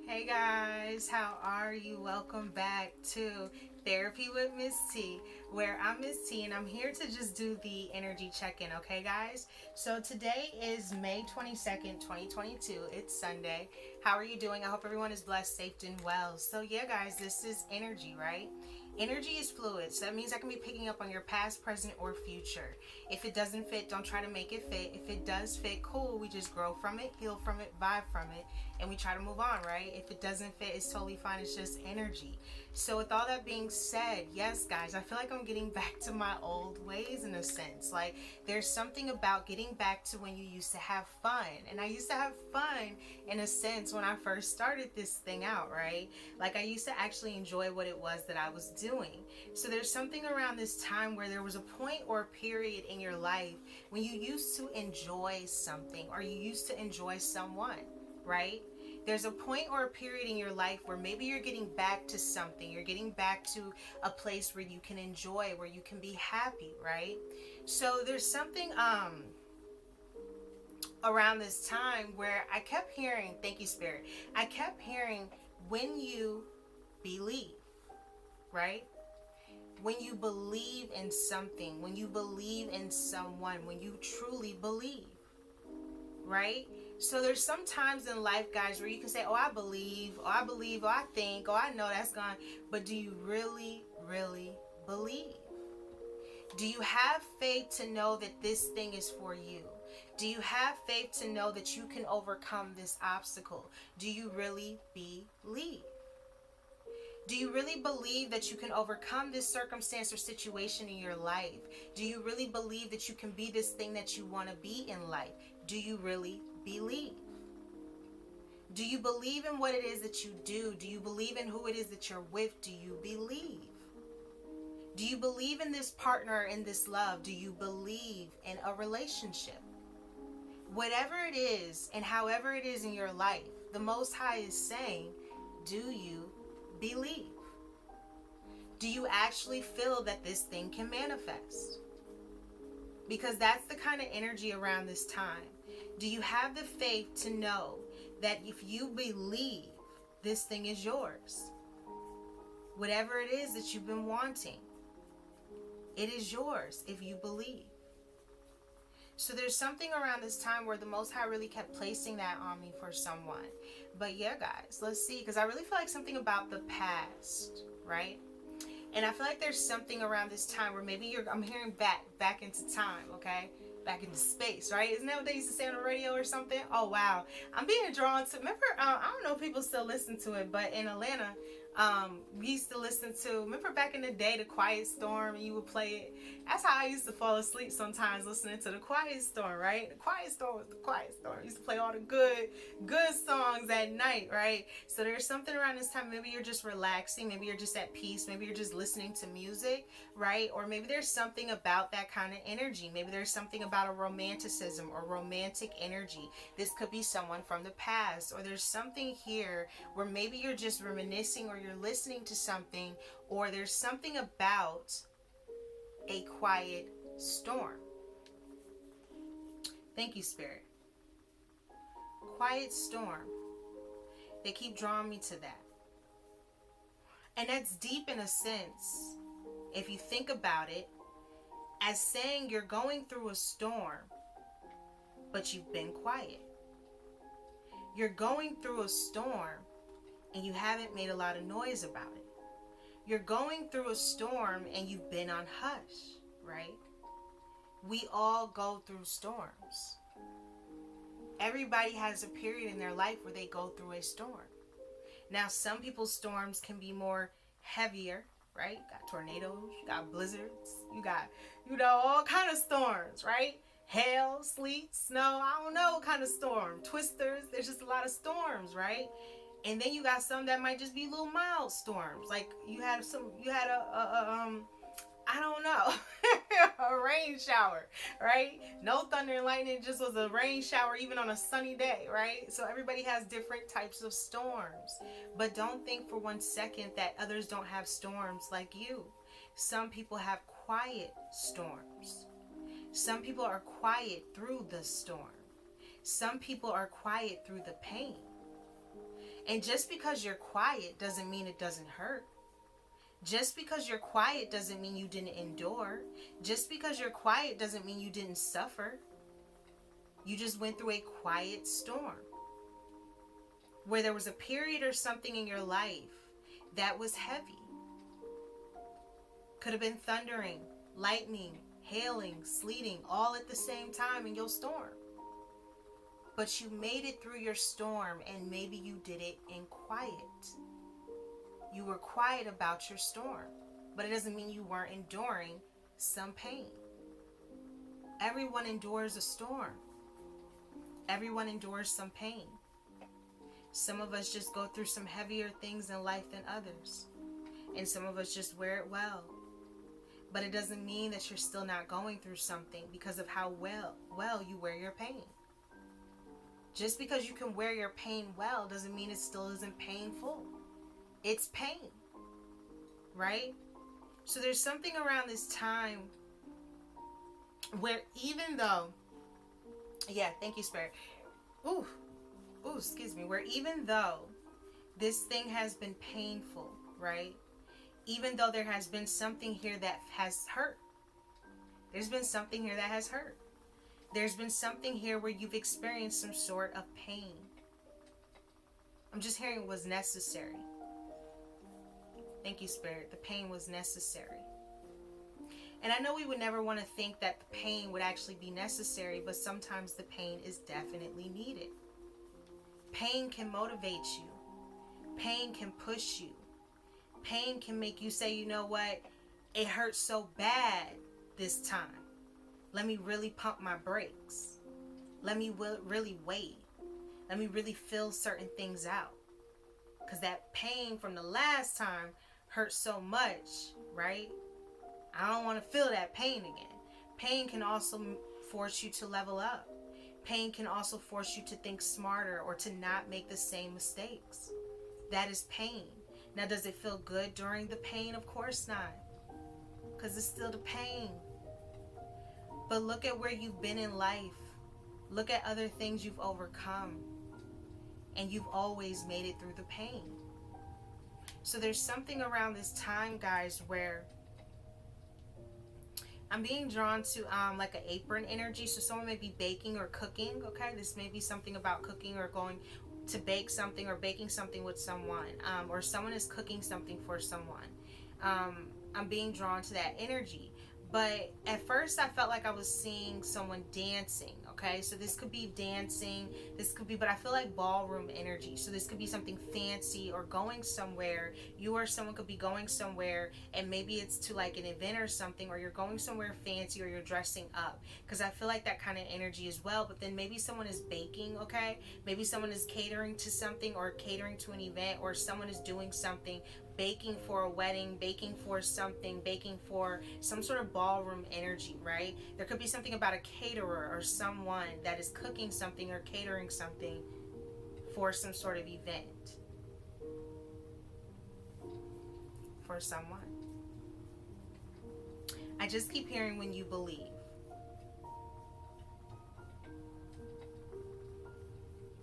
Hey guys, how are you? Welcome back to Therapy with Miss T, where I'm Miss T and I'm here to just do the energy check in, okay, guys? So today is May 22nd, 2022. It's Sunday. How are you doing? I hope everyone is blessed, safe, and well. So, yeah, guys, this is energy, right? Energy is fluid, so that means I can be picking up on your past, present, or future. If it doesn't fit, don't try to make it fit. If it does fit, cool. We just grow from it, heal from it, vibe from it, and we try to move on, right? If it doesn't fit, it's totally fine. It's just energy. So, with all that being said, yes, guys, I feel like I'm getting back to my old ways in a sense. Like, there's something about getting back to when you used to have fun. And I used to have fun in a sense when I first started this thing out, right? Like, I used to actually enjoy what it was that I was doing. So, there's something around this time where there was a point or a period in your life when you used to enjoy something or you used to enjoy someone, right? There's a point or a period in your life where maybe you're getting back to something. You're getting back to a place where you can enjoy, where you can be happy, right? So there's something around this time where I kept hearing, thank you, Spirit. I kept hearing when you believe, right? When you believe in something, when you believe in someone, when you truly believe, right? So there's some times in life, guys, where you can say, oh, I believe, oh, I believe, oh, I think, oh, I know that's gone. But do you really, really believe? Do you have faith to know that this thing is for you? Do you have faith to know that you can overcome this obstacle? Do you really believe? Do you really believe that you can overcome this circumstance or situation in your life? Do you really believe that you can be this thing that you want to be in life? Do you really believe? Do you believe in what it is that you do? Do you believe in who it is that you're with? Do you believe? Do you believe in this partner, in this love? Do you believe in a relationship? Whatever it is and however it is in your life, the Most High is saying, do you believe? Do you actually feel that this thing can manifest? Because that's the kind of energy around this time. Do you have the faith to know that if you believe, this thing is yours? Whatever it is that you've been wanting, it is yours if you believe. So there's something around this time where the Most High really kept placing that on me for someone. But yeah, guys, let's see. Because I really feel like something about the past, right? And I feel like there's something around this time where maybe I'm hearing back into time, okay? Back into space, right? Isn't that what they used to say on the radio or something? Oh, wow. I'm being drawn to, remember, I don't know if people still listen to it, but in Atlanta, we used to listen to, remember back in the day, The Quiet Storm, and you would play it. That's how I used to fall asleep sometimes, listening to The Quiet Storm, right? The Quiet Storm was The Quiet Storm. I used to play all the good songs at night, right? So there's something around this time. Maybe you're just relaxing. Maybe you're just at peace. Maybe you're just listening to music, right? Or maybe there's something about that kind of energy. Maybe there's something about a romanticism or romantic energy. This could be someone from the past, or there's something here where maybe you're just reminiscing or you're listening to something, or there's something about a quiet storm. Thank you, Spirit. Quiet storm. They keep drawing me to that. And that's deep in a sense, if you think about it, as saying you're going through a storm, but you've been quiet. You're going through a storm and you haven't made a lot of noise about it. You're going through a storm and you've been on hush, right? We all go through storms. Everybody has a period in their life where they go through a storm. Now, some people's storms can be more heavier, right? You got tornadoes, you got blizzards, you got, all kind of storms, right? Hail, sleet, snow, I don't know what kind of storm. Twisters, there's just a lot of storms, right? And then you got some that might just be little mild storms. Like you had I don't know, a rain shower, right? No thunder and lightning, it just was a rain shower even on a sunny day, right? So everybody has different types of storms. But don't think for 1 second that others don't have storms like you. Some people have quiet storms. Some people are quiet through the storm. Some people are quiet through the pain. And just because you're quiet doesn't mean it doesn't hurt. Just because you're quiet doesn't mean you didn't endure. Just because you're quiet doesn't mean you didn't suffer. You just went through a quiet storm where there was a period or something in your life that was heavy. Could have been thundering, lightning, hailing, sleeting, all at the same time in your storm. But you made it through your storm, and maybe you did it in quiet. You were quiet about your storm, but it doesn't mean you weren't enduring some pain. Everyone endures a storm. Everyone endures some pain. Some of us just go through some heavier things in life than others. And some of us just wear it well. But it doesn't mean that you're still not going through something because of how well you wear your pain. Just because you can wear your pain well doesn't mean it still isn't painful. It's pain, right? So there's something around this time where even though, thank you, Spirit. Excuse me. Where even though this thing has been painful, right? Even though there has been something here that has hurt. There's been something here that has hurt. There's been something here where you've experienced some sort of pain. I'm just hearing it was necessary. Thank you, Spirit. The pain was necessary. And I know we would never want to think that the pain would actually be necessary, but sometimes the pain is definitely needed. Pain can motivate you. Pain can push you. Pain can make you say, you know what? It hurts so bad this time. Let me really pump my brakes. Let me really wait. Let me really feel certain things out. Because that pain from the last time hurt so much, right? I don't want to feel that pain again. Pain can also force you to level up. Pain can also force you to think smarter or to not make the same mistakes. That is pain. Now, does it feel good during the pain? Of course not. Because it's still the pain. But look at where you've been in life. Look at other things you've overcome. And you've always made it through the pain. So there's something around this time, guys, where I'm being drawn to like an apron energy. So someone may be baking or cooking, okay? This may be something about cooking or going to bake something or baking something with someone. Or someone is cooking something for someone. I'm being drawn to that energy. But at first I felt like I was seeing someone dancing, okay? So this could be dancing, but I feel like ballroom energy. So this could be something fancy or going somewhere. You or someone could be going somewhere and maybe it's to like an event or something, or you're going somewhere fancy or you're dressing up. Because I feel like that kind of energy as well. But then maybe someone is baking, okay? Maybe someone is catering to something or catering to an event, or someone is doing something, baking for a wedding, baking for something, baking for some sort of ballroom energy, right? There could be something about a caterer or someone that is cooking something or catering something for some sort of event for someone. I just keep hearing when you believe.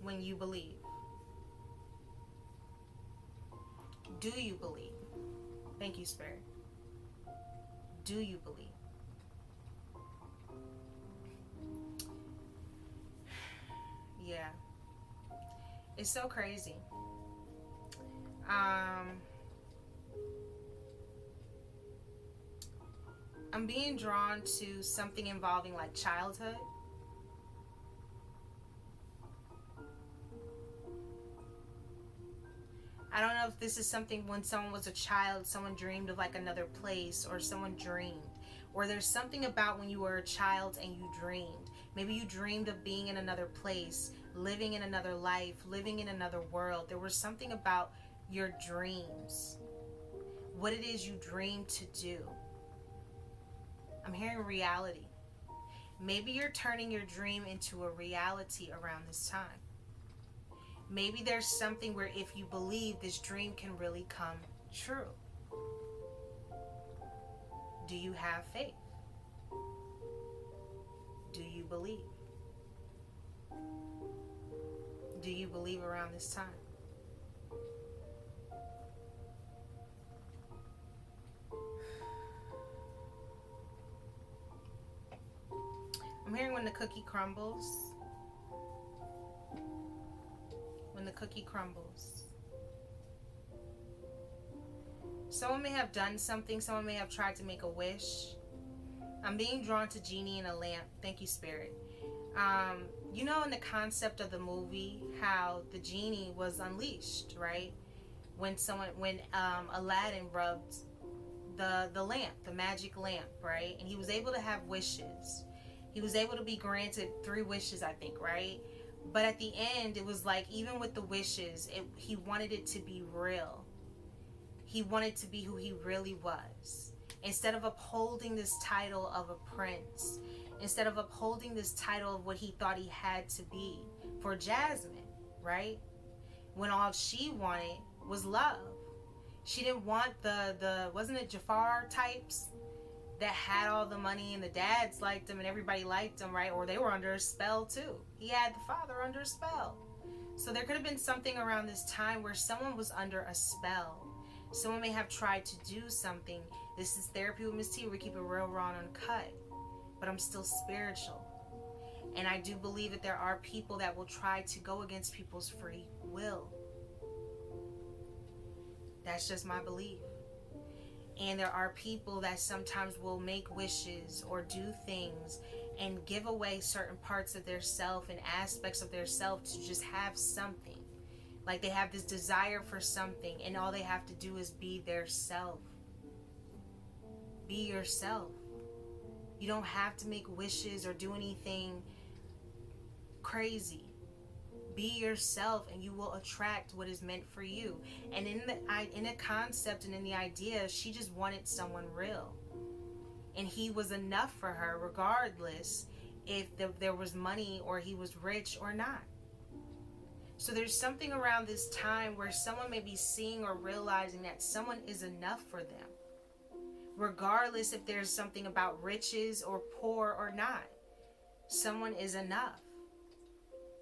When you believe. Do you believe? Thank you, Spirit. Do you believe? Yeah. It's so crazy. I'm being drawn to something involving like childhood. I don't know if this is something when someone was a child, someone dreamed of like another place, or someone dreamed. Or there's something about when you were a child and you dreamed. Maybe you dreamed of being in another place, living in another life, living in another world. There was something about your dreams. What it is you dream to do. I'm hearing reality. Maybe you're turning your dream into a reality around this time. Maybe there's something where if you believe, this dream can really come true. Do you have faith? Do you believe? Do you believe around this time? hearing when the cookie crumbles. When the cookie crumbles. Someone may have done something. Someone may have tried to make a wish. I'm being drawn to genie in a lamp. Thank you, Spirit. You know, in the concept of the movie, how the genie was unleashed, right? When Aladdin rubbed the lamp, the magic lamp, right? And he was able to have wishes. He was able to be granted 3 wishes, I think, right? But at the end, it was like, even with the wishes, he wanted it to be real. He wanted to be who he really was. Instead of upholding this title of a prince, instead of upholding this title of what he thought he had to be for Jasmine, right? When all she wanted was love. She didn't want the wasn't it Jafar types that had all the money and the dads liked him and everybody liked him, right? Or they were under a spell too. He had the father under a spell. So there could have been something around this time where someone was under a spell. Someone may have tried to do something. This is Therapy with Miss T. We keep it real, raw, and uncut. But I'm still spiritual. And I do believe that there are people that will try to go against people's free will. That's just my belief. And there are people that sometimes will make wishes or do things and give away certain parts of their self and aspects of their self to just have something. Like they have this desire for something and all they have to do is be their self. Be yourself. You don't have to make wishes or do anything crazy. Be yourself and you will attract what is meant for you. And in the concept and in the idea, she just wanted someone real. And he was enough for her regardless if there was money or he was rich or not. So there's something around this time where someone may be seeing or realizing that someone is enough for them. Regardless if there's something about riches or poor or not. Someone is enough.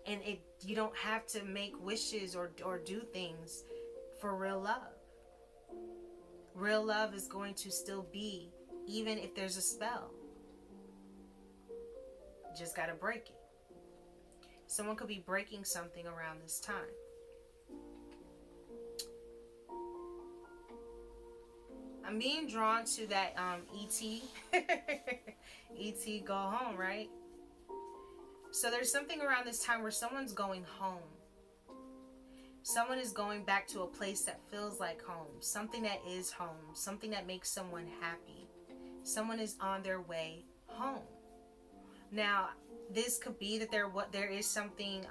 And you don't have to make wishes or do things for real love. Real love is going to still be, even if there's a spell. You just got to break it. Someone could be breaking something around this time. I'm being drawn to that E.T. E.T. go home, right? So there's something around this time where someone's going home. Someone is going back to a place that feels like home. Something that is home. Something that makes someone happy. Someone is on their way home. Now, this could be that there is something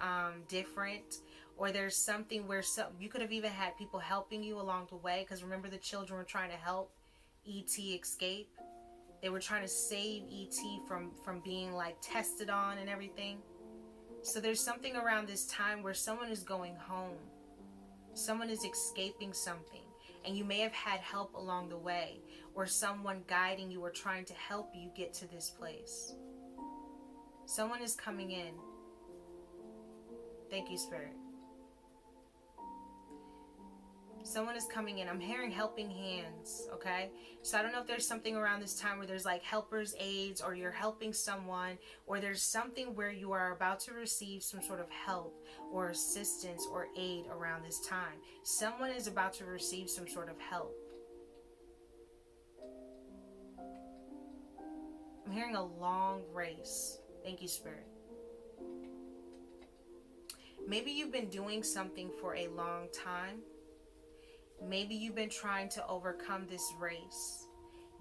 different, or there's something where you could have even had people helping you along the way. Because remember, the children were trying to help E.T. escape. They were trying to save E.T. from being like tested on and everything. So there's something around this time where someone is going home. Someone is escaping something. And you may have had help along the way, or someone guiding you or trying to help you get to this place. Someone is coming in. Thank you, Spirit. Someone is coming in. I'm hearing helping hands, okay? So I don't know if there's something around this time where there's like helper's aids, or you're helping someone, or there's something where you are about to receive some sort of help or assistance or aid around this time. Someone is about to receive some sort of help. I'm hearing a long race. Thank you, Spirit. Maybe you've been doing something for a long time. Maybe you've been trying to overcome this race.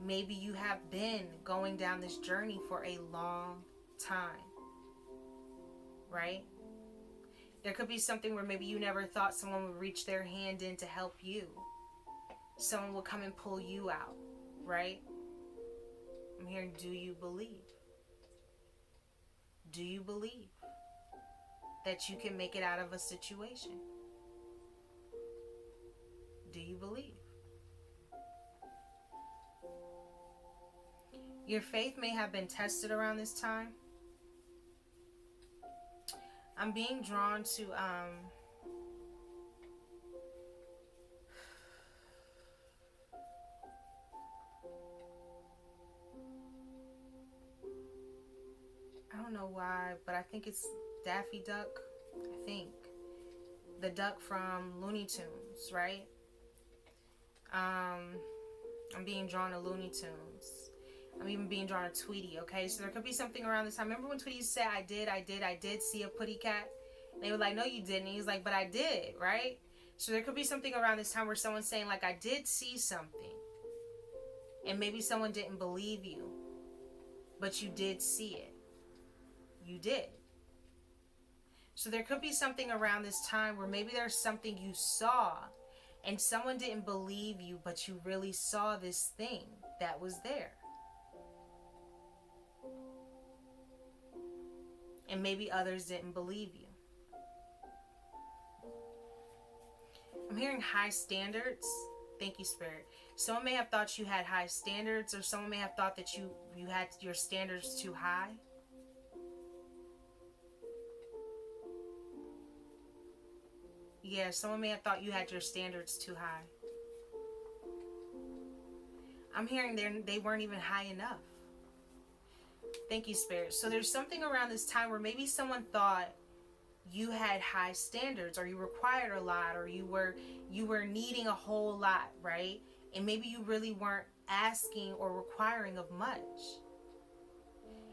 Maybe you have been going down this journey for a long time. Right? There could be something where maybe you never thought someone would reach their hand in to help you. Someone will come and pull you out. Right? I'm hearing, do you believe? Do you believe that you can make it out of a situation? Do you believe? Your faith may have been tested around this time. I'm being drawn to I don't don't know why, but I think it's Daffy Duck. I think the duck from Looney Tunes, right? I'm being drawn to Looney Tunes. I'm even being drawn to Tweety, okay? So there could be something around this time. Remember when Tweety said, I did see a putty cat? And they were like, no, you didn't. And he's like, but I did, right? So there could be something around this time where someone's saying, like, I did see something. And maybe someone didn't believe you, but you did see it. You did. So there could be something around this time where maybe there's something you saw and someone didn't believe you, but you really saw this thing that was there. And maybe others didn't believe you. I'm hearing high standards. Thank you, Spirit. Someone may have thought you had high standards, or someone may have thought that you had your standards too high. Yeah, someone may have thought you had your standards too high. I'm hearing they weren't even high enough. Thank you, Spirit. So there's something around this time where maybe someone thought you had high standards, or you required a lot, or you were needing a whole lot, right? And maybe you really weren't asking or requiring of much.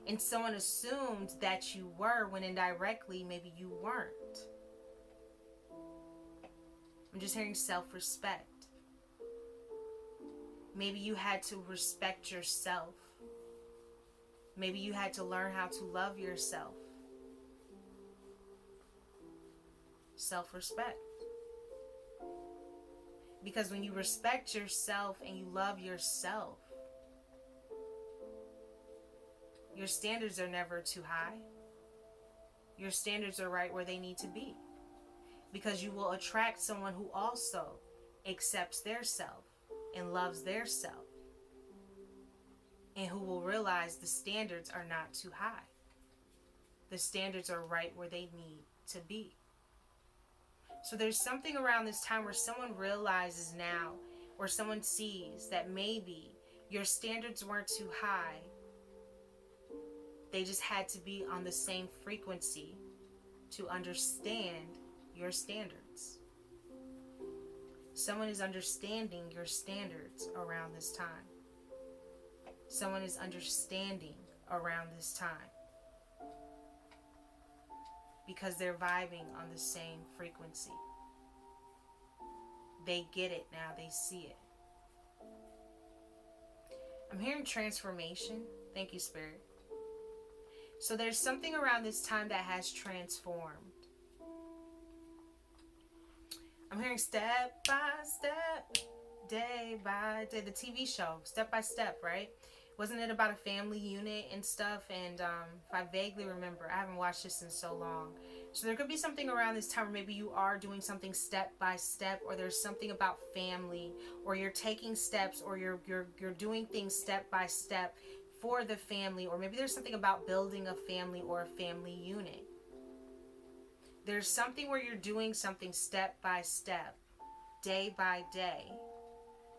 And someone assumed that you were, when indirectly maybe you weren't. I'm just hearing self-respect. Maybe you had to respect yourself. Maybe you had to learn how to love yourself. Self-respect. Because when you respect yourself and you love yourself, your standards are never too high. Your standards are right where they need to be. Because you will attract someone who also accepts their self and loves their self, and who will realize the standards are not too high. The standards are right where they need to be. So there's something around this time where someone realizes now, or someone sees that maybe your standards weren't too high. They just had to be on the same frequency to understand your standards. Someone is understanding your standards around this time. Someone is understanding around this time. Because they're vibing on the same frequency. They get it now. They see it. I'm hearing transformation. Thank you, Spirit. So there's something around this time that has transformed. I'm hearing step by step, day by day. The TV show, Step by Step, right? Wasn't it about a family unit and stuff? And if I vaguely remember, I haven't watched this in so long. So there could be something around this time where maybe you are doing something step by step, or there's something about family, or you're taking steps, or you're doing things step by step for the family, or maybe there's something about building a family or a family unit. There's something where you're doing something step by step, day by day.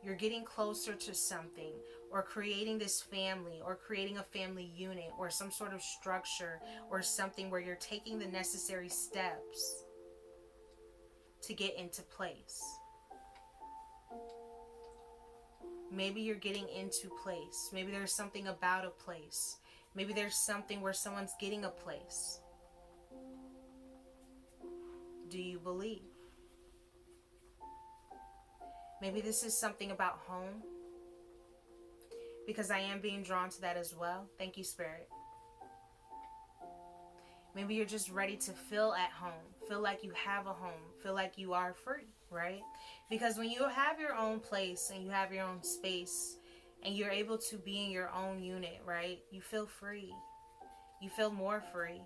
You're getting closer to something, or creating this family, or creating a family unit, or some sort of structure, or something where you're taking the necessary steps to get into place. Maybe you're getting into place. Maybe there's something about a place. Maybe there's something where someone's getting a place. Do you believe? Maybe this is something about home. Because I am being drawn to that as well. Thank you, Spirit. Maybe you're just ready to feel at home. Feel like you have a home. Feel like you are free, right? Because when you have your own place and you have your own space and you're able to be in your own unit, right? You feel free. You feel more free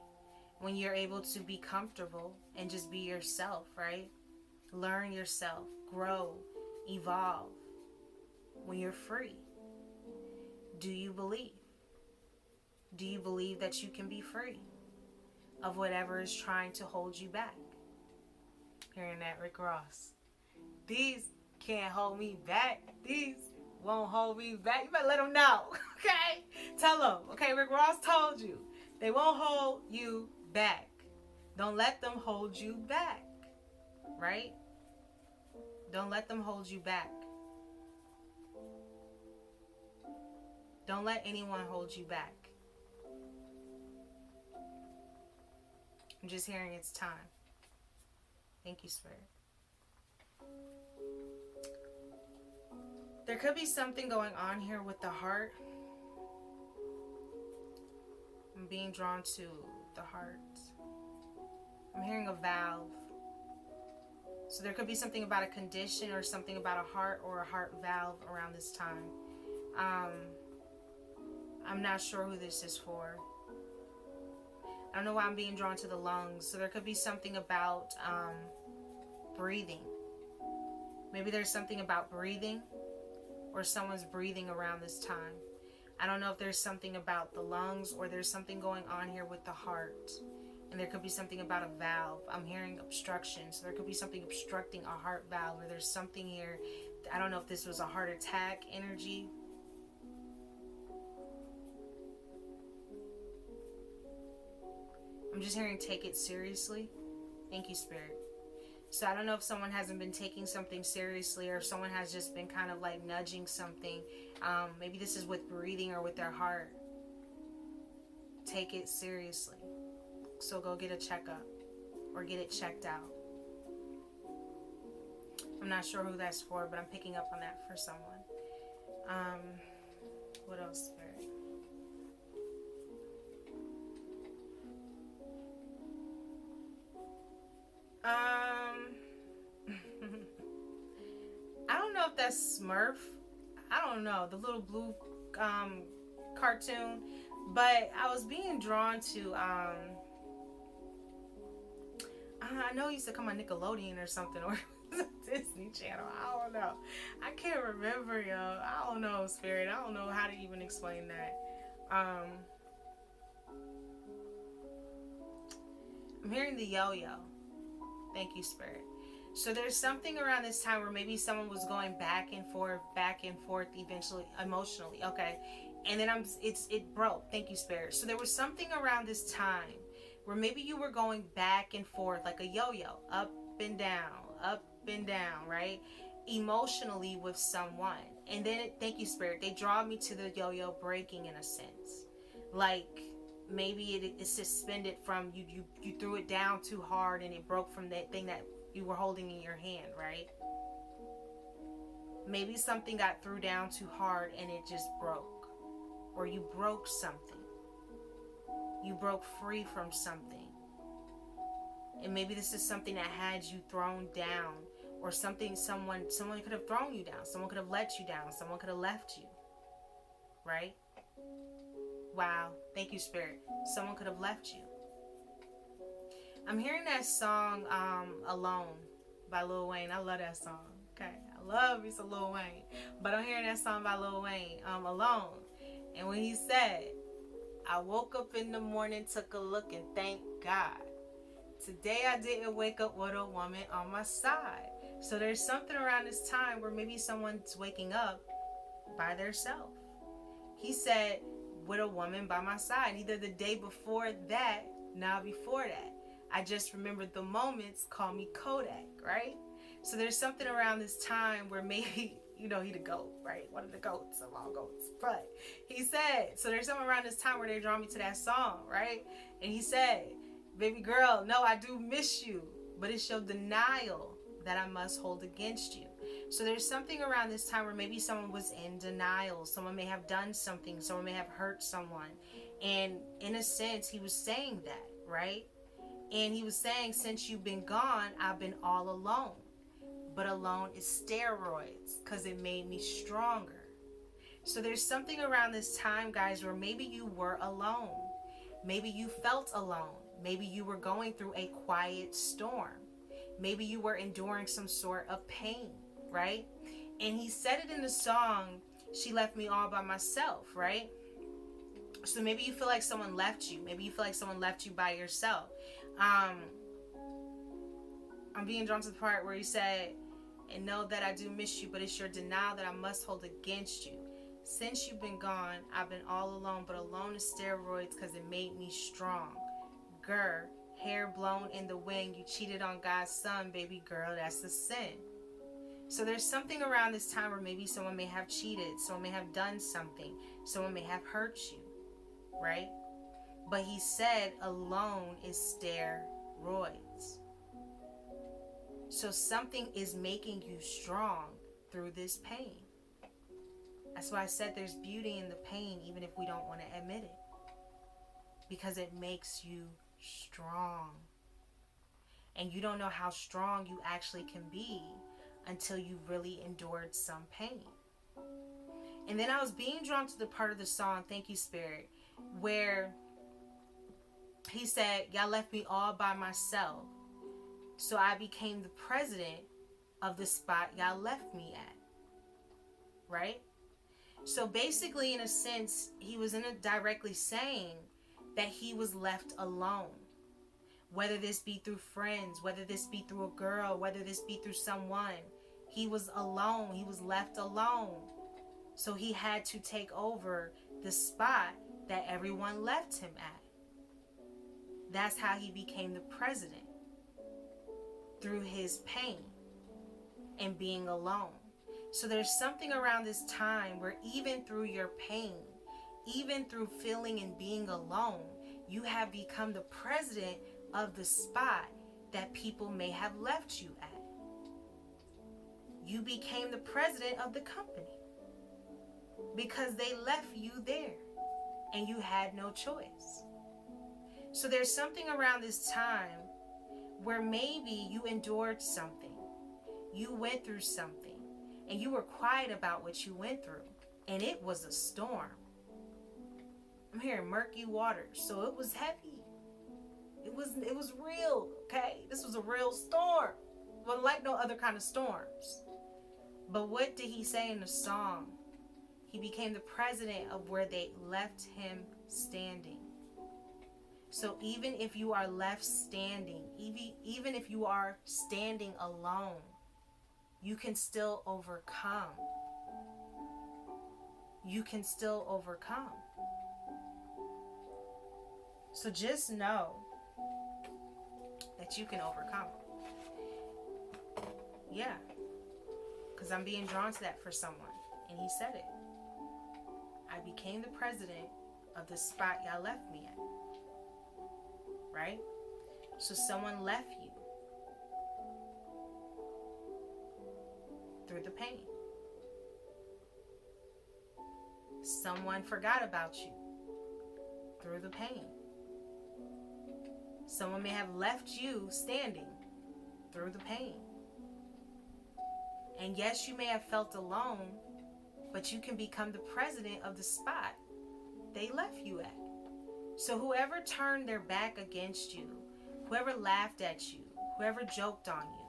when you're able to be comfortable and just be yourself, right? Learn yourself, grow, evolve when you're free. Do you believe? Do you believe that you can be free of whatever is trying to hold you back? Hearing that, Rick Ross. These can't hold me back. These won't hold me back. You better let them know, okay? Tell them, okay? Rick Ross told you. They won't hold you back. Don't let them hold you back. Right? Don't let them hold you back. Don't let anyone hold you back. I'm just hearing it's time. Thank you, Spirit. There could be something going on here with the heart. I'm being drawn to the heart. I'm hearing a valve. So there could be something about a condition or something about a heart or a heart valve around this time. I'm not sure who this is for. I don't know why I'm being drawn to the lungs. So there could be something about breathing. Maybe there's something about breathing, or someone's breathing around this time. I don't know if there's something about the lungs, or there's something going on here with the heart. And there could be something about a valve. I'm hearing obstruction. So there could be something obstructing a heart valve, or there's something here. I don't know if this was a heart attack energy. I'm just hearing take it seriously. Thank you, Spirit. So I don't know if someone hasn't been taking something seriously, or if someone has just been kind of like nudging something. Maybe this is with breathing or with their heart. Take it seriously. So go get a checkup or get it checked out. I'm not sure who that's for, but I'm picking up on that for someone. What else, Spirit? I don't know if that's Smurf. I don't know, the little blue cartoon. But I was being drawn to I know it used to come on Nickelodeon or something, or Disney Channel. I don't know. I can't remember, yo. I don't know, Spirit. I don't know how to even explain that. I'm hearing the yo-yo. Thank you, Spirit. So there's something around this time where maybe someone was going back and forth, eventually emotionally. Okay. And then it broke. Thank you, Spirit. So there was something around this time where maybe you were going back and forth like a yo-yo, up and down, right? Emotionally with someone. And then, thank you, Spirit, they draw me to the yo-yo breaking in a sense. Like, maybe it's suspended from you threw it down too hard and it broke from that thing that you were holding in your hand, right? Maybe something got threw down too hard and it just broke. Or you broke something. You broke free from something. And maybe this is something that had you thrown down, or something someone could have thrown you down. Someone could have let you down. Someone could have left you. Right? Wow. Thank you, Spirit. Someone could have left you. I'm hearing that song, Alone by Lil Wayne. I love that song. Okay. I love me some Lil Wayne. But I'm hearing that song by Lil Wayne, Alone. And when he said, I woke up in the morning, took a look, and thank God. Today I didn't wake up with a woman on my side. So there's something around this time where maybe someone's waking up by theirself. He said, with a woman by my side. Either the day before that, now before that. I just remembered the moments, call me Kodak, right? So there's something around this time where maybe, he the goat, right? One of the goats of all goats. But he said, so there's something around this time where they draw me to that song, right? And he said, baby girl, no, I do miss you, but it's your denial that I must hold against you. So there's something around this time where maybe someone was in denial. Someone may have done something. Someone may have hurt someone. And in a sense, he was saying that, right? And he was saying, since you've been gone, I've been all alone. But alone is steroids because it made me stronger. So there's something around this time, guys, where maybe you were alone. Maybe you felt alone. Maybe you were going through a quiet storm. Maybe you were enduring some sort of pain, right? And he said it in the song, She Left Me All By Myself, right? So maybe you feel like someone left you. Maybe you feel like someone left you by yourself. I'm being drawn to the part where he said, and know that I do miss you, but it's your denial that I must hold against you. Since you've been gone, I've been all alone, but alone is steroids because it made me strong. Grr, hair blown in the wind, you cheated on God's son, baby girl, that's a sin. So there's something around this time where maybe someone may have cheated, someone may have done something, someone may have hurt you, right? But he said alone is steroids. So something is making you strong through this pain. That's why I said there's beauty in the pain, even if we don't want to admit it. Because it makes you strong. And you don't know how strong you actually can be until you really endured some pain. And then I was being drawn to the part of the song, Thank You, Spirit, where he said, y'all left me all by myself. So I became the president of the spot y'all left me at. Right? So basically, in a sense, he was directly saying that he was left alone. Whether this be through friends, whether this be through a girl, whether this be through someone. He was alone. He was left alone. So he had to take over the spot that everyone left him at. That's how he became the president. Through his pain and being alone. So there's something around this time where even through your pain, even through feeling and being alone, you have become the president of the spot that people may have left you at. You became the president of the company because they left you there and you had no choice. So there's something around this time where maybe you endured something, you went through something, and you were quiet about what you went through, and it was a storm. I'm hearing murky waters, so it was heavy. It was real, okay? This was a real storm. It wasn't like no other kind of storms. But what did he say in the song? He became the president of where they left him standing. So even if you are left standing, even if you are standing alone, you can still overcome. You can still overcome. So just know that you can overcome. Yeah. Because I'm being drawn to that for someone. And he said it. I became the president of the spot y'all left me at. Right? So someone left you through the pain. Someone forgot about you through the pain. Someone may have left you standing through the pain. And yes, you may have felt alone, but you can become the president of the spot they left you at. So whoever turned their back against you, whoever laughed at you, whoever joked on you,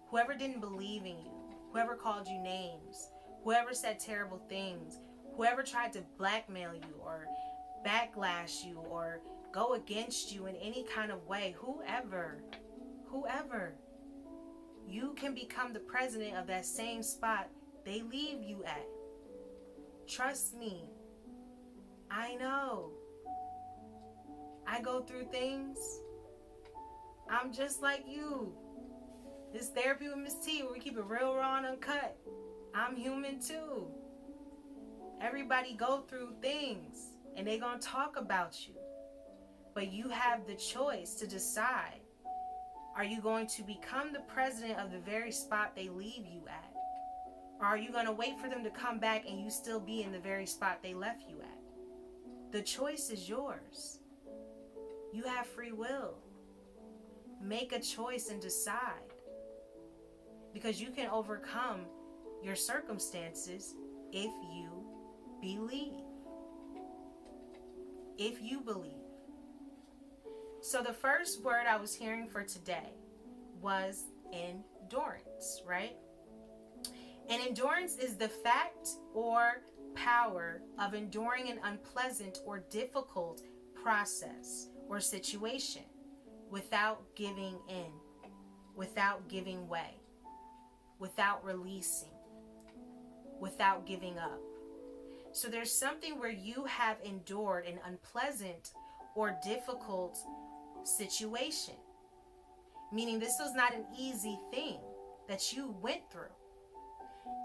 whoever didn't believe in you, whoever called you names, whoever said terrible things, whoever tried to blackmail you or backlash you or go against you in any kind of way, whoever, you can become the president of that same spot they leave you at. Trust me. I know. I go through things. I'm just like you. This Therapy with Miss T, where we keep it real, raw, and uncut. I'm human too. Everybody go through things, and they gonna talk about you. But you have the choice to decide. Are you going to become the president of the very spot they leave you at? Or are you going to wait for them to come back and you still be in the very spot they left you at? The choice is yours. You have free will. Make a choice and decide. Because you can overcome your circumstances if you believe. If you believe. So the first word I was hearing for today was endurance, right? And endurance is the fact or power of enduring an unpleasant or difficult process or situation without giving in, without giving way, without releasing, without giving up. So there's something where you have endured an unpleasant or difficult situation. Meaning this was not an easy thing that you went through.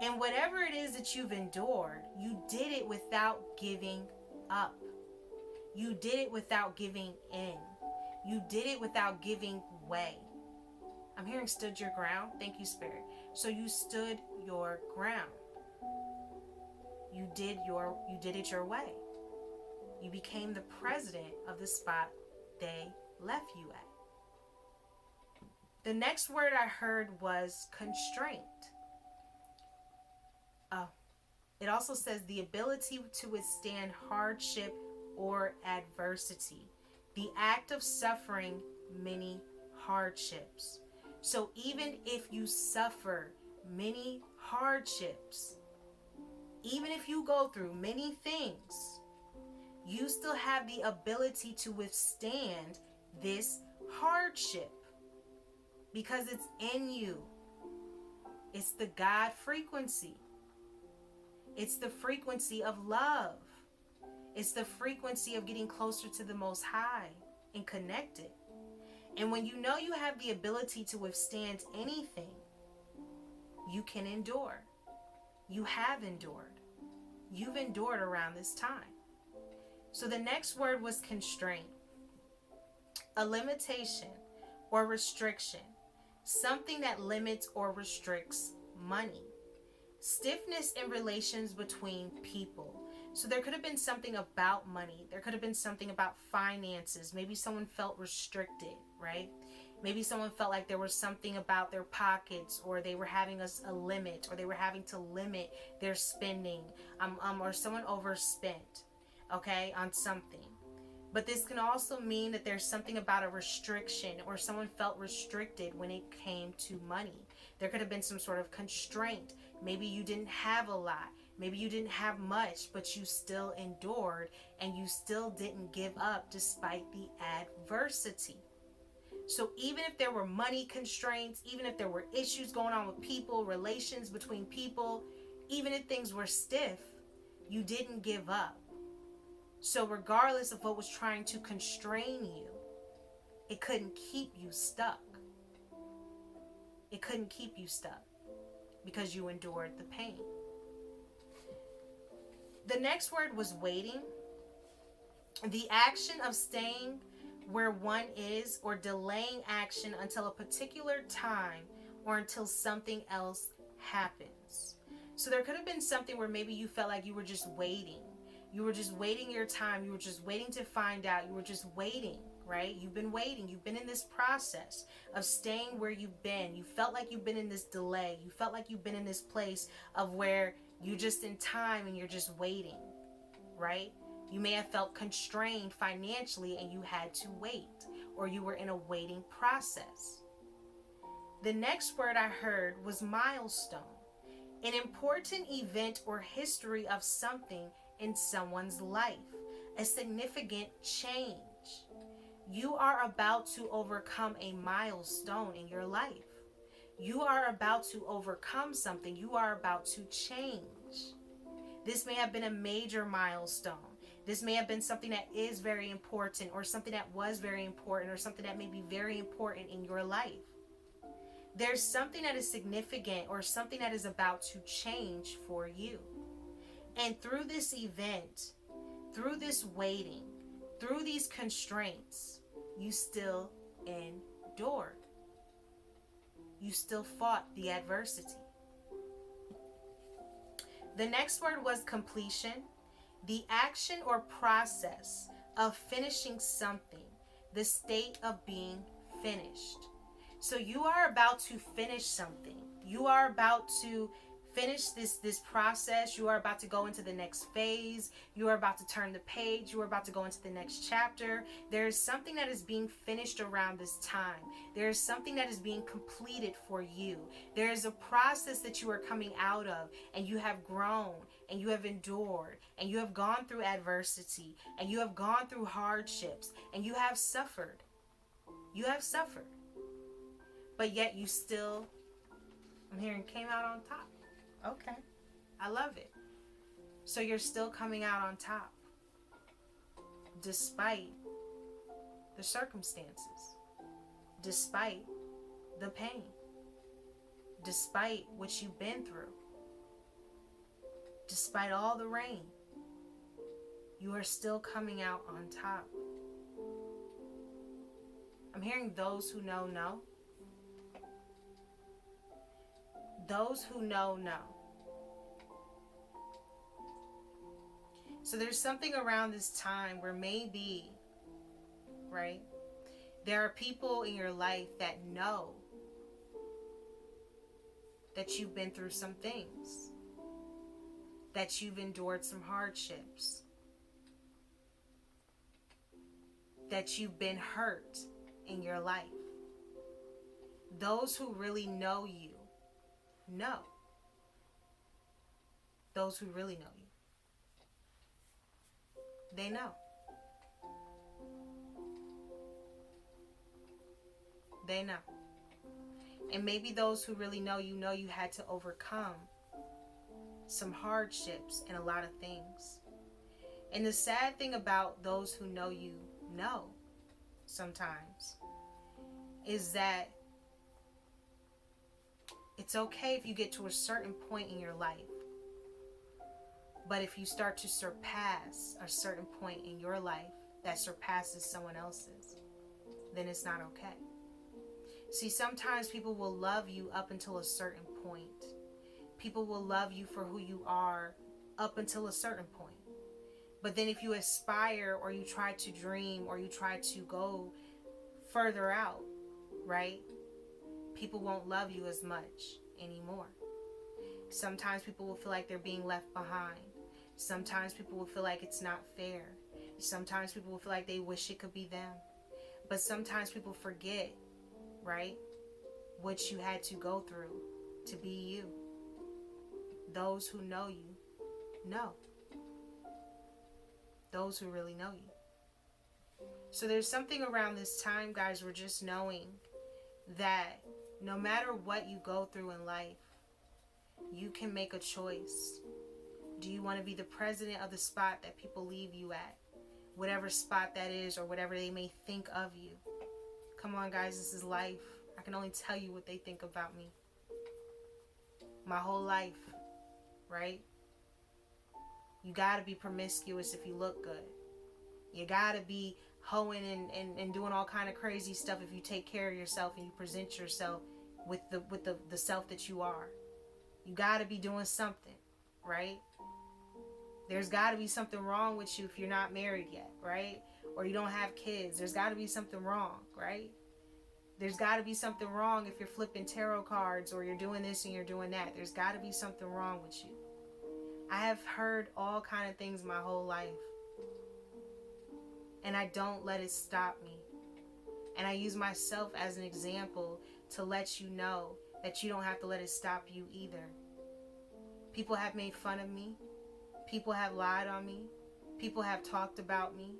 And whatever it is that you've endured, you did it without giving up. You did it without giving in. You did it without giving way. I'm hearing stood your ground. Thank you, Spirit. So you stood your ground. You did it your way. You became the president of the spot they left you at. The next word I heard was constraint. It also says the ability to withstand hardship or adversity. The act of suffering many hardships. So even if you suffer many hardships, even if you go through many things, you still have the ability to withstand this hardship because it's in you. It's the God frequency. It's the frequency of love. It's the frequency of getting closer to the Most High and connected. And when you know you have the ability to withstand anything, you can endure. You have endured. You've endured around this time. So the next word was constraint. A limitation or restriction. Something that limits or restricts money. Stiffness in relations between people. So there could have been something about money. There could have been something about finances. Maybe someone felt restricted, right? Maybe someone felt like there was something about their pockets, or they were having a limit, or they were having to limit their spending, or someone overspent, okay, on something. But this can also mean that there's something about a restriction, or someone felt restricted when it came to money. There could have been some sort of constraint. Maybe you didn't have a lot. Maybe you didn't have much, but you still endured and you still didn't give up despite the adversity. So even if there were money constraints, even if there were issues going on with people, relations between people, even if things were stiff, you didn't give up. So regardless of what was trying to constrain you, it couldn't keep you stuck. It couldn't keep you stuck because you endured the pain. The next word was waiting. The action of staying where one is or delaying action until a particular time or until something else happens. So there could have been something where maybe you felt like you were just waiting. You were just waiting your time. You were just waiting to find out. You were just waiting, right? You've been waiting. You've been in this process of staying where you've been. You felt like you've been in this delay. You felt like you've been in this place of where you're just in time and you're just waiting, right? You may have felt constrained financially and you had to wait, or you were in a waiting process. The next word I heard was milestone. An important event or history of something in someone's life. A significant change. You are about to overcome a milestone in your life. You are about to overcome something. You are about to change. This may have been a major milestone. This may have been something that is very important, or something that was very important, or something that may be very important in your life. There's something that is significant or something that is about to change for you. And through this event, through this waiting, through these constraints, you still endured. You still fought the adversity. The next word was completion. The action or process of finishing something. The state of being finished. So you are about to finish something. You are about to finish this process. You are about to go into the next phase. You are about to turn the page. You are about to go into the next chapter. There is something that is being finished around this time. There is something that is being completed for you. There is a process that you are coming out of, and you have grown, and you have endured, and you have gone through adversity, and you have gone through hardships, and you have suffered. You have suffered. But yet you still, I'm hearing, came out on top. Okay. I love it. So you're still coming out on top, despite the circumstances, despite the pain, despite what you've been through, despite all the rain, you are still coming out on top. I'm hearing those who know. Those who know. So there's something around this time where maybe, right, there are people in your life that know that you've been through some things, that you've endured some hardships, that you've been hurt in your life. Those who really know you know. Those who really know you, they know. They know. And maybe those who really know you had to overcome some hardships and a lot of things. And the sad thing about those who know you know sometimes is that it's okay if you get to a certain point in your life. But if you start to surpass a certain point in your life that surpasses someone else's, then it's not okay. See, sometimes people will love you up until a certain point. People will love you for who you are up until a certain point. But then if you aspire or you try to dream or you try to go further out, right? People won't love you as much anymore. Sometimes people will feel like they're being left behind. Sometimes people will feel like it's not fair. Sometimes people will feel like they wish it could be them. But sometimes people forget, right, what you had to go through to be you. Those who know you know. Those who really know you. So there's something around this time, guys, we're just knowing that no matter what you go through in life, you can make a choice. Do you want to be the president of the spot that people leave you at? Whatever spot that is, or whatever they may think of you. Come on, guys, this is life. I can only tell you what they think about me. My whole life, right? You gotta be promiscuous if you look good. You gotta be hoeing and doing all kind of crazy stuff if you take care of yourself and you present yourself with the self that you are. You gotta be doing something, right? There's gotta be something wrong with you if you're not married yet, right? Or you don't have kids. There's gotta be something wrong, right? There's gotta be something wrong if you're flipping tarot cards or you're doing this and you're doing that. There's gotta be something wrong with you. I have heard all kind of things my whole life. And I don't let it stop me. And I use myself as an example to let you know that you don't have to let it stop you either. People have made fun of me. People have lied on me. People have talked about me.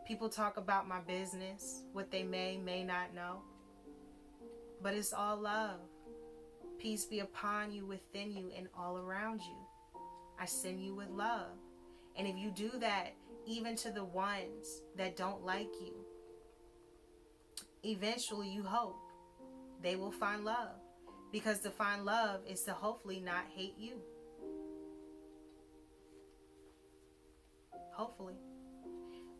People talk about my business, what they may not know. But it's all love. Peace be upon you, within you, and all around you. I send you with love. And if you do that, even to the ones that don't like you, eventually you hope they will find love. Because to find love is to hopefully not hate you. Hopefully.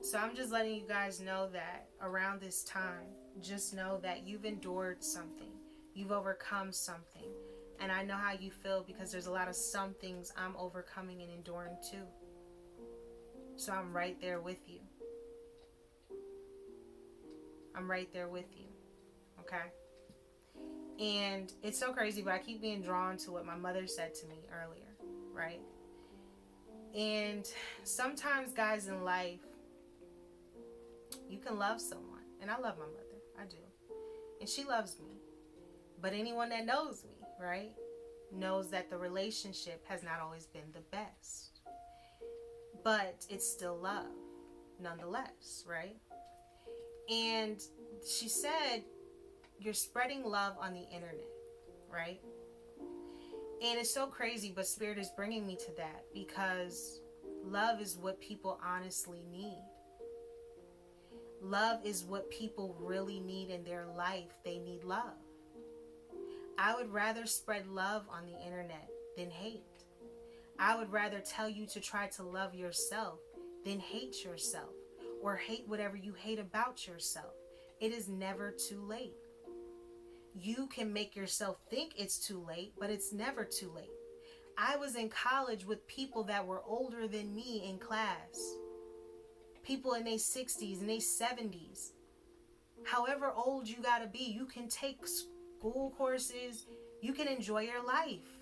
So I'm just letting you guys know that around this time, just know that you've endured something. You've overcome something. And I know how you feel because there's a lot of some things I'm overcoming and enduring too. So I'm right there with you. I'm right there with you. Okay? And it's so crazy, but I keep being drawn to what my mother said to me earlier, right? And sometimes, guys, in life, you can love someone. And I love my mother. I do. And she loves me. But anyone that knows me, right, knows that the relationship has not always been the best. But it's still love, nonetheless, right? And she said, you're spreading love on the internet, right? And it's so crazy, but Spirit is bringing me to that because love is what people honestly need. Love is what people really need in their life. They need love. I would rather spread love on the internet than hate. I would rather tell you to try to love yourself than hate yourself or hate whatever you hate about yourself. It is never too late. You can make yourself think it's too late, but it's never too late. I was in college with people that were older than me in class. People in their 60s and their 70s. However old you gotta be, you can take school courses. You can enjoy your life.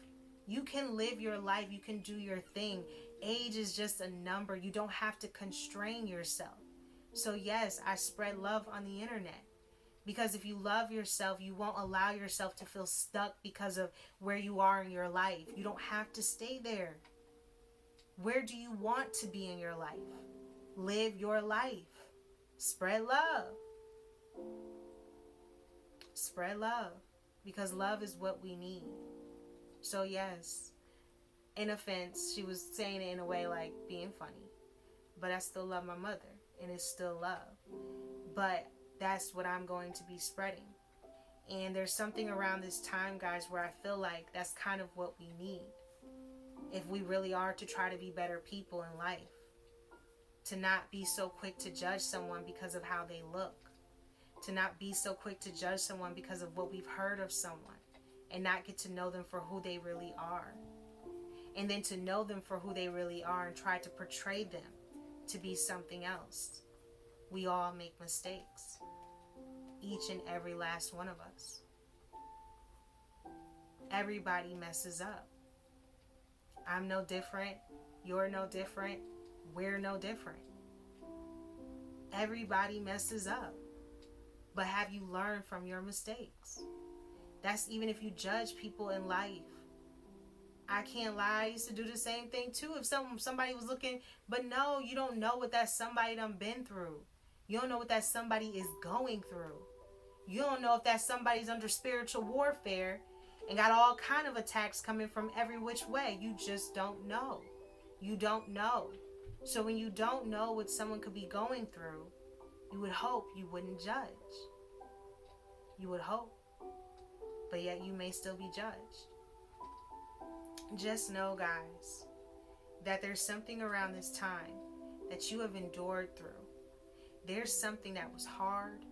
You can live your life. You can do your thing. Age is just a number. You don't have to constrain yourself. So yes, I spread love on the internet. Because if you love yourself, you won't allow yourself to feel stuck because of where you are in your life. You don't have to stay there. Where do you want to be in your life? Live your life. Spread love. Spread love. Because love is what we need. So yes, in offense, she was saying it in a way like being funny. But I still love my mother. And it's still love. But that's what I'm going to be spreading. And there's something around this time, guys, where I feel like that's kind of what we need. If we really are to try to be better people in life. To not be so quick to judge someone because of how they look. To not be so quick to judge someone because of what we've heard of someone. And not get to know them for who they really are. And then to know them for who they really are and try to portray them to be something else. We all make mistakes. Each and every last one of us. Everybody messes up. I'm no different. You're no different. We're no different. Everybody messes up. But have you learned from your mistakes? That's even if you judge people in life. I can't lie. I used to do the same thing too. If somebody was looking, but no, you don't know what that somebody done been through. You don't know what that somebody is going through. You don't know if that somebody's under spiritual warfare and got all kind of attacks coming from every which way. You just don't know. You don't know. So when you don't know what someone could be going through, you would hope you wouldn't judge. You would hope. But yet you may still be judged. Just know, guys, that there's something around this time that you have endured through. There's something that was hard.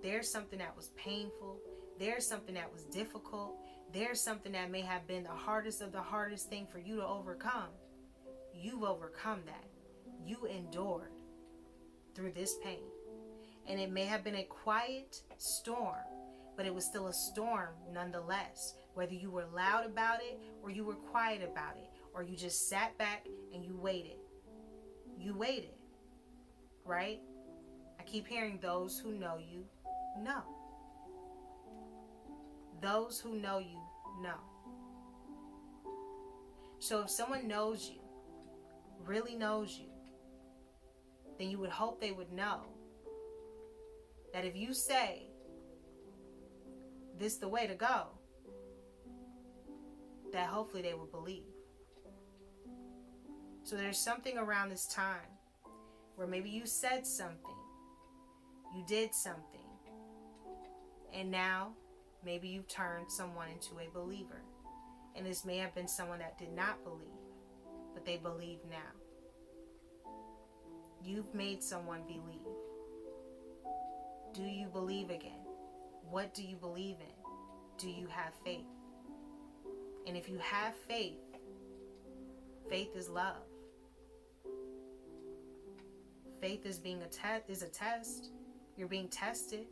There's something that was painful. There's something that was difficult. There's something that may have been the hardest of the hardest thing for you to overcome. You've overcome that. You endured through this pain. And it may have been a quiet storm, but it was still a storm nonetheless. Whether you were loud about it or you were quiet about it, or you just sat back and you waited. You waited, right? I keep hearing those who know you know. Those who know you know. So if someone knows you, really knows you, then you would hope they would know that if you say, this is the way to go, that hopefully they will believe. So there's something around this time where maybe you said something, you did something, and now maybe you've turned someone into a believer. And this may have been someone that did not believe, but they believe now. You've made someone believe. Do you believe again? What do you believe in? Do you have faith? And if you have faith, faith is love. Faith is being is a test. You're being tested.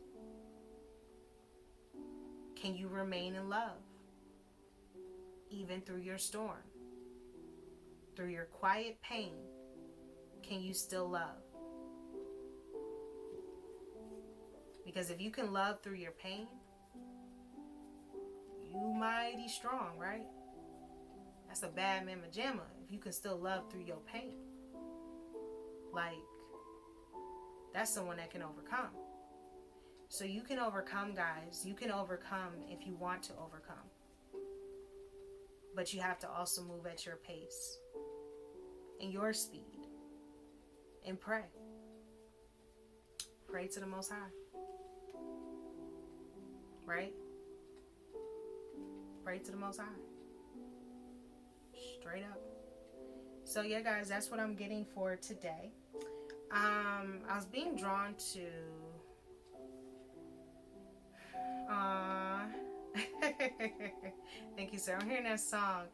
Can you remain in love? Even through your storm, through your quiet pain, can you still love? Because if you can love through your pain, you mighty strong, right? That's a bad mamma jamma if you can still love through your pain. Like, that's someone that can overcome. So you can overcome, guys. You can overcome if you want to overcome. But you have to also move at your pace and your speed and pray. Pray to the Most High. Right? Pray to the Most High. Straight up. So yeah, guys, that's what I'm getting for today. I was being drawn to thank you, sir. I'm hearing that song.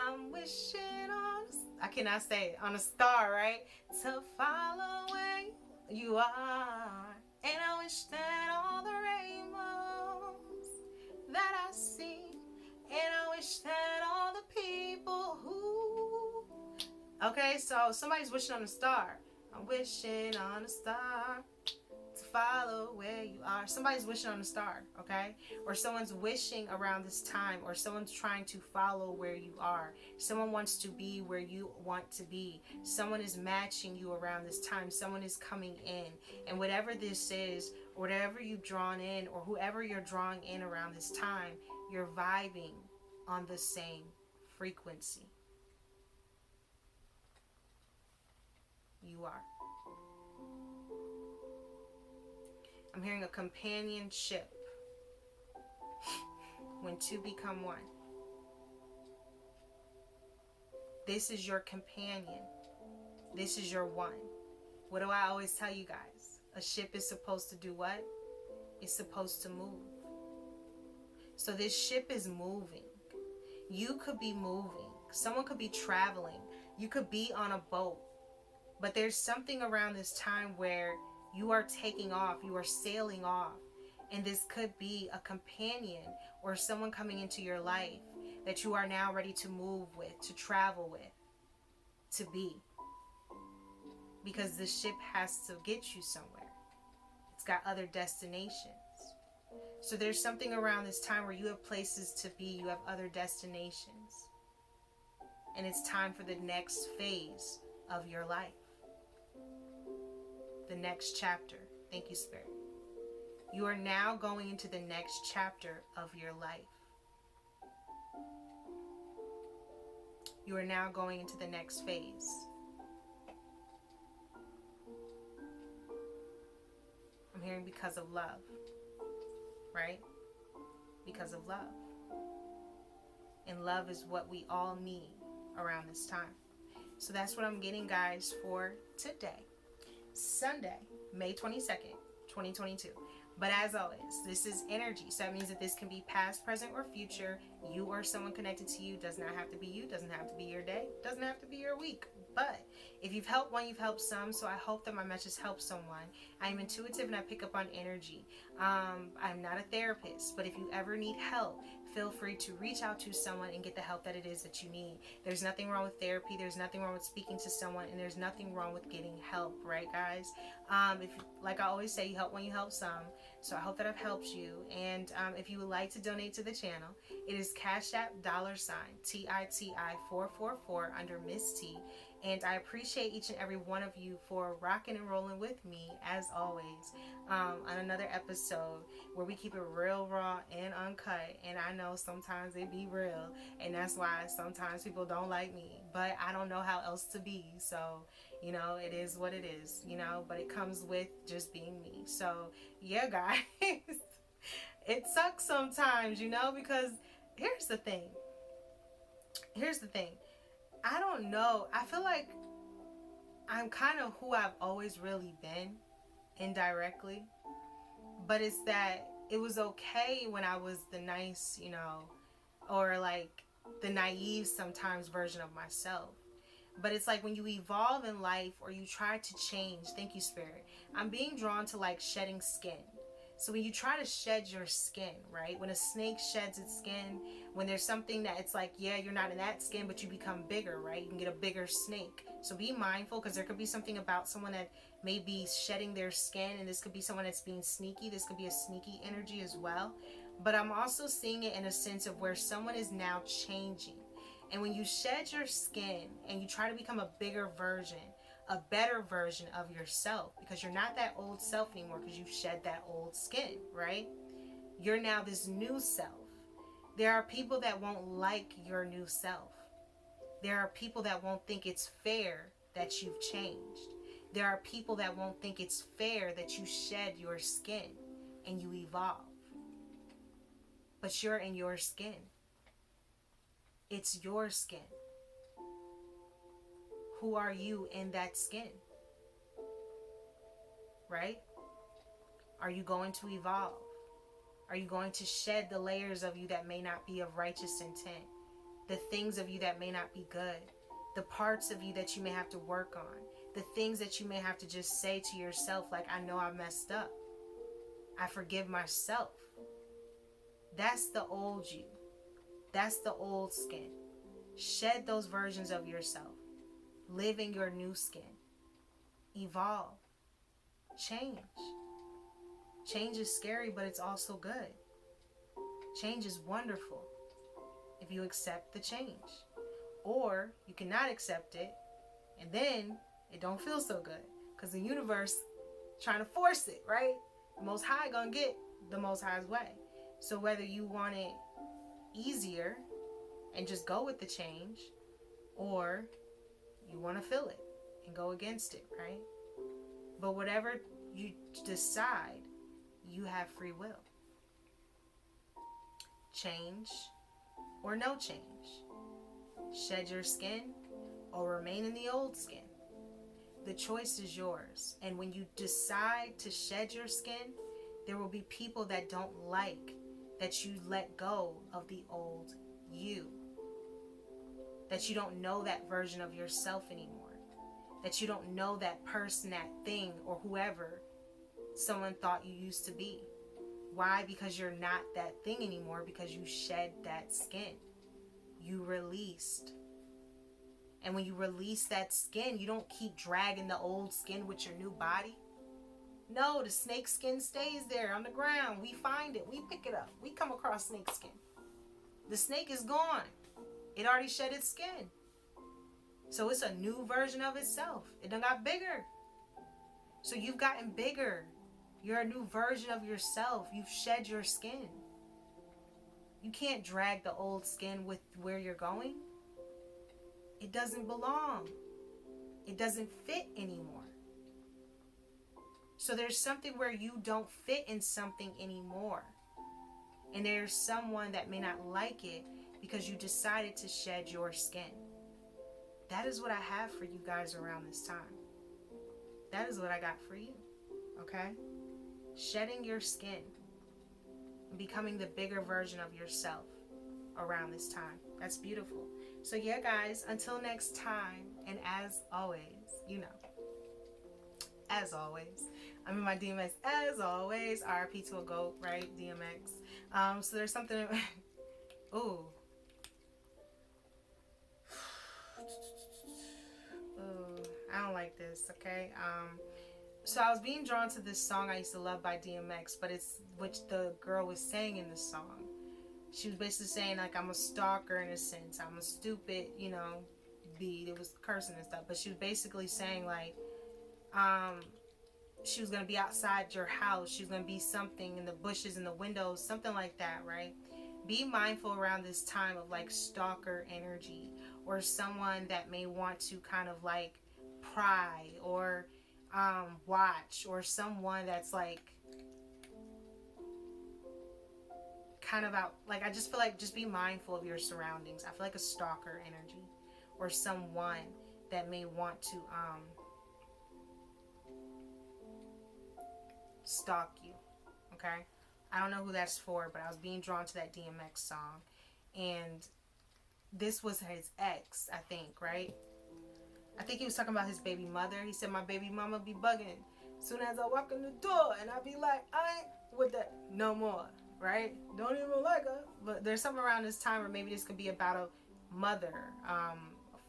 I'm wishing on, I cannot say it, on a star, right? To follow where you are. And I wish that all the rainbows that I see, and I wish that all the people who... Okay, so somebody's wishing on a star. I'm wishing on a star to follow where you are. Somebody's wishing on a star, okay? Or someone's wishing around this time, or someone's trying to follow where you are. Someone wants to be where you want to be. Someone is matching you around this time. Someone is coming in. And whatever this is, whatever you've drawn in, or whoever you're drawing in around this time, you're vibing on the same frequency. You are. I'm hearing a companionship. When two become one. This is your companion. This is your one. What do I always tell you guys? A ship is supposed to do what? It's supposed to move. So this ship is moving. You could be moving. Someone could be traveling. You could be on a boat. But there's something around this time where you are taking off, you are sailing off. And this could be a companion or someone coming into your life that you are now ready to move with, to travel with, to be. Because the ship has to get you somewhere. It's got other destinations. So there's something around this time where you have places to be, you have other destinations. And it's time for the next phase of your life. The next chapter. Thank you, Spirit. You are now going into the next chapter of your life. You are now going into the next phase. I'm hearing because of love. Right? Because of love. And love is what we all need around this time. So that's what I'm getting, guys, for today. Sunday, May 22nd, 2022. But as always, this is energy. So that means that this can be past, present, or future. You or someone connected to you. Does not have to be you. Doesn't have to be your day. Doesn't have to be your week. But if you've helped one, you've helped some. So I hope that my message helps someone. I'm intuitive and I pick up on energy. I'm not a therapist. But if you ever need help, feel free to reach out to someone and get the help that it is that you need. There's nothing wrong with therapy. There's nothing wrong with speaking to someone. And there's nothing wrong with getting help. Right, guys? If, like I always say, you help one, you help some. So I hope that I've helped you. And if you would like to donate to the channel, it is Cash App $TITI 444 under Miss T. And I appreciate each and every one of you for rocking and rolling with me, as always, on another episode where we keep it real, raw, and uncut. And I know sometimes it be real, and that's why sometimes people don't like me. But I don't know how else to be. So, you know, it is what it is, you know, but it comes with just being me. So, yeah, guys, it sucks sometimes, you know, because here's the thing. I don't know. I feel like I'm kind of who I've always really been, indirectly. But it's that it was okay when I was the nice, you know, or like the naive sometimes version of myself. But it's like when you evolve in life or you try to change, thank you, Spirit, I'm being drawn to like shedding skin. So when you try to shed your skin, right? When a snake sheds its skin, when there's something that it's like, yeah, you're not in that skin, but you become bigger, right? You can get a bigger snake. So be mindful, because there could be something about someone that may be shedding their skin, and this could be someone that's being sneaky. This could be a sneaky energy as well. But I'm also seeing it in a sense of where someone is now changing. And when you shed your skin and you try to become a bigger version, a better version of yourself, because you're not that old self anymore because you shed that old skin, right? You're now this new self. There are people that won't like your new self. There are people that won't think it's fair that you've changed. There are people that won't think it's fair that you shed your skin and you evolve. But you're in your skin. It's your skin. Who are you in that skin? Right? Are you going to evolve? Are you going to shed the layers of you that may not be of righteous intent? The things of you that may not be good? The parts of you that you may have to work on? The things that you may have to just say to yourself, like, I know I messed up. I forgive myself. That's the old you. That's the old skin. Shed those versions of yourself. Live in your new skin. Evolve. Change. Change is scary, but it's also good. Change is wonderful if you accept the change. Or you cannot accept it, and then it don't feel so good. Because the universe trying to force it, right? The Most High gonna get the Most High's way. So whether you want it easier and just go with the change, or you want to feel it and go against it, right? But whatever you decide, you have free will. Change or no change. Shed your skin or remain in the old skin. The choice is yours. And when you decide to shed your skin, there will be people that don't like that you let go of the old you. That you don't know that version of yourself anymore. That you don't know that person, that thing, or whoever someone thought you used to be. Why? Because you're not that thing anymore, because you shed that skin. You released. And when you release that skin, you don't keep dragging the old skin with your new body. No, the snake skin stays there on the ground. We find it. We pick it up. We come across snake skin. The snake is gone. It already shed its skin. So it's a new version of itself. It done got bigger. So you've gotten bigger. You're a new version of yourself. You've shed your skin. You can't drag the old skin with where you're going. It doesn't belong. It doesn't fit anymore. So there's something where you don't fit in something anymore. And there's someone that may not like it because you decided to shed your skin. That is what I have for you guys around this time. That is what I got for you. Okay? Shedding your skin. And becoming the bigger version of yourself around this time. That's beautiful. So yeah, guys, until next time, and as always, as always, I'm in my DMX, as always, RIP to a GOAT, right? DMX. So there's something, ooh. I don't like this, okay? So I was being drawn to this song I used to love by DMX, but it's which the girl was saying in the song. She was basically saying, like, I'm a stalker in a sense. I'm a stupid, beat. It was cursing and stuff. But she was basically saying, like, she was going to be outside your house. She was going to be something in the bushes, in the windows, something like that, right? Be mindful around this time of, like, stalker energy, or someone that may want to kind of, like, pry or watch, or someone that's, like, kind of out, like, I just feel like just be mindful of your surroundings. I feel like a stalker energy, or someone that may want to stalk you. Okay, I don't know who that's for, but I was being drawn to that DMX song, and this was his ex, I think, right? I think he was talking about his baby mother. He said, my baby mama be bugging soon as I walk in the door, and I be like, I ain't with that no more. Right? Don't even like her. But there's something around this time where maybe this could be about a mother, a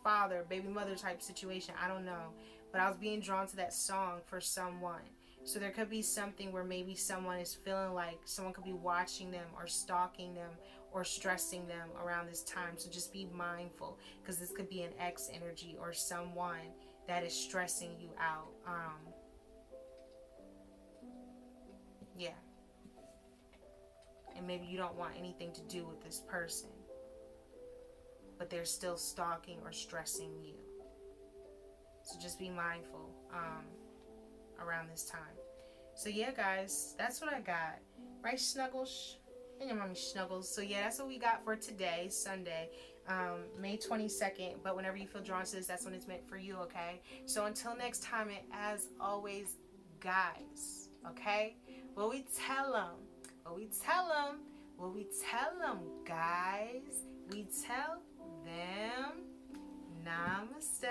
father, baby mother type situation. I don't know. But I was being drawn to that song for someone. So there could be something where maybe someone is feeling like someone could be watching them or stalking them or stressing them around this time. So just be mindful, because this could be an ex energy or someone that is stressing you out. Yeah. and maybe you don't want anything to do with this person, but they're still stalking or stressing you. So just be mindful around this time. So yeah, guys, that's what I got. Right, Snuggles? And your mommy Snuggles. So yeah, that's what we got for today, Sunday, May 22nd. But whenever you feel drawn to this, that's when it's meant for you, okay? So until next time, and as always, guys, okay? What we tell them, guys, we tell them, namaste.